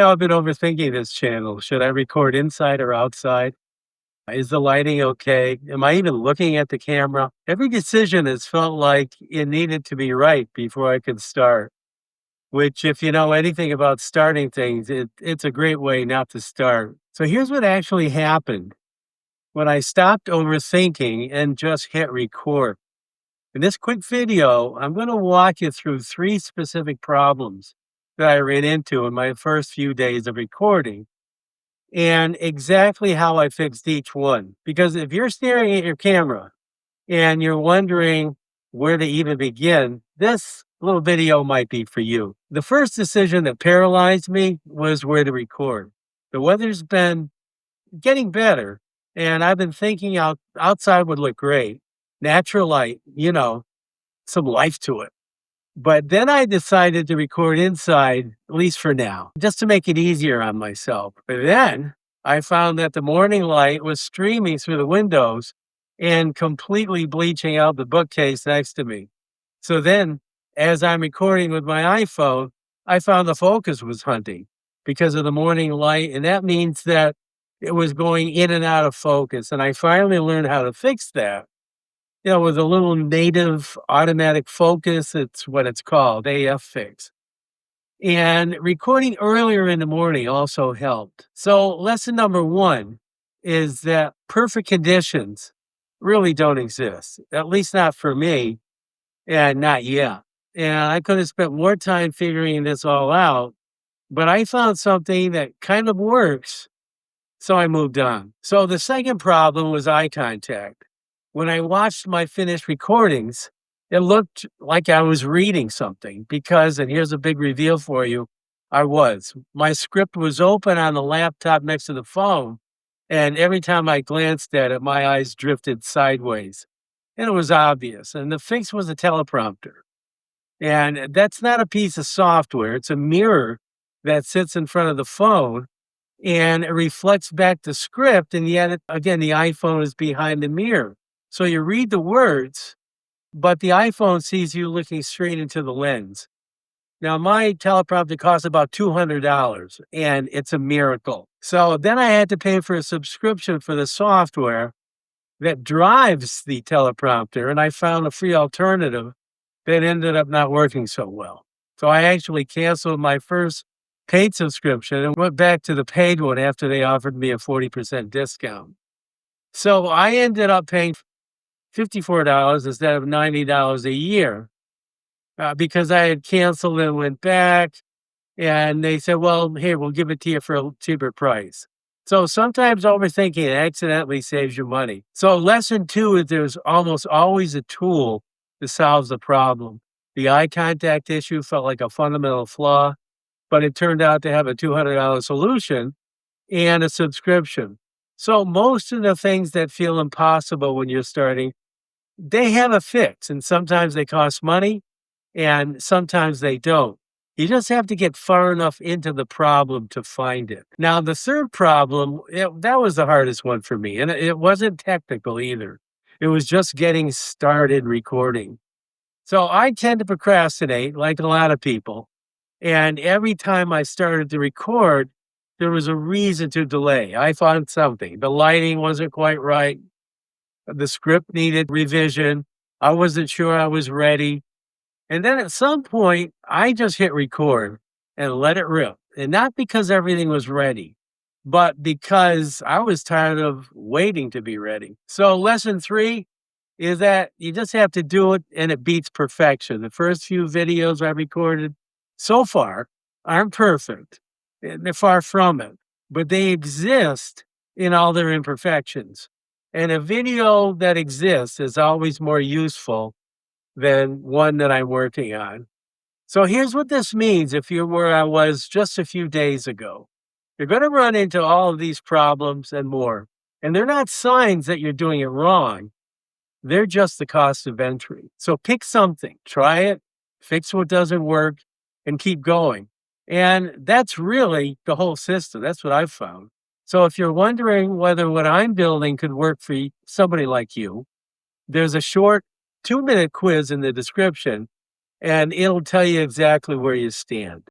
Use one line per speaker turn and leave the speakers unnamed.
I've been overthinking this channel. Should I record inside or outside? Is the lighting okay? Am I even looking at the camera? Every decision has felt like it needed to be right before I could start, which, if you know anything about starting things, it's a great way not to start. So here's what actually happened when I stopped overthinking and just hit record. In this quick video, I'm going to walk you through three specific problems that I ran into in my first few days of recording and exactly how I fixed each one. Because if you're staring at your camera and you're wondering where to even begin, this little video might be for you. The first decision that paralyzed me was where to record. The weather's been getting better, and I've been thinking outside would look great. Natural light, some life to it. But then I decided to record inside, at least for now, just to make it easier on myself. But then I found that the morning light was streaming through the windows and completely bleaching out the bookcase next to me. So then, as I'm recording with my iPhone, I found the focus was hunting because of the morning light. And that means that it was going in and out of focus. And I finally learned how to fix that. With a little native automatic focus, it's what it's called, AF fix. And recording earlier in the morning also helped. So lesson number one is that perfect conditions really don't exist, at least not for me, and not yet. And I could have spent more time figuring this all out, but I found something that kind of works, so I moved on. So the second problem was eye contact. When I watched my finished recordings, it looked like I was reading something because, and here's a big reveal for you, I was. My script was open on the laptop next to the phone, and every time I glanced at it, my eyes drifted sideways. And it was obvious. And the fix was a teleprompter. And that's not a piece of software, it's a mirror that sits in front of the phone and it reflects back the script. And yet, again, the iPhone is behind the mirror. So you read the words, but the iPhone sees you looking straight into the lens. Now, my teleprompter costs about $200, and it's a miracle. So then I had to pay for a subscription for the software that drives the teleprompter, and I found a free alternative that ended up not working so well. So I actually canceled my first paid subscription and went back to the paid one after they offered me a 40% discount. So I ended up paying $54 instead of $90 a year because I had canceled and went back. And they said, well, here, we'll give it to you for a cheaper price. So sometimes overthinking accidentally saves you money. So lesson two is there's almost always a tool to solve the problem. The eye contact issue felt like a fundamental flaw, but it turned out to have a $200 solution and a subscription. So most of the things that feel impossible when you're starting, they have a fix, and sometimes they cost money and sometimes they don't. You just have to get far enough into the problem to find it. Now, the third problem, that was the hardest one for me, and it wasn't technical either. It was just getting started recording. So I tend to procrastinate like a lot of people. And every time I started to record, there was a reason to delay. I found something. The lighting wasn't quite right. The script needed revision. I wasn't sure I was ready. And then at some point, I just hit record and let it rip. And not because everything was ready, but because I was tired of waiting to be ready. So lesson three is that you just have to do it and it beats perfection. The first few videos I recorded so far aren't perfect. They're far from it, but they exist in all their imperfections. And a video that exists is always more useful than one that I'm working on. So here's what this means if you're where I was just a few days ago. You're going to run into all of these problems and more. And they're not signs that you're doing it wrong. They're just the cost of entry. So pick something, try it, fix what doesn't work, and keep going. And that's really the whole system. That's what I've found. So if you're wondering whether what I'm building could work for somebody like you, there's a short 2-minute quiz in the description, and it'll tell you exactly where you stand.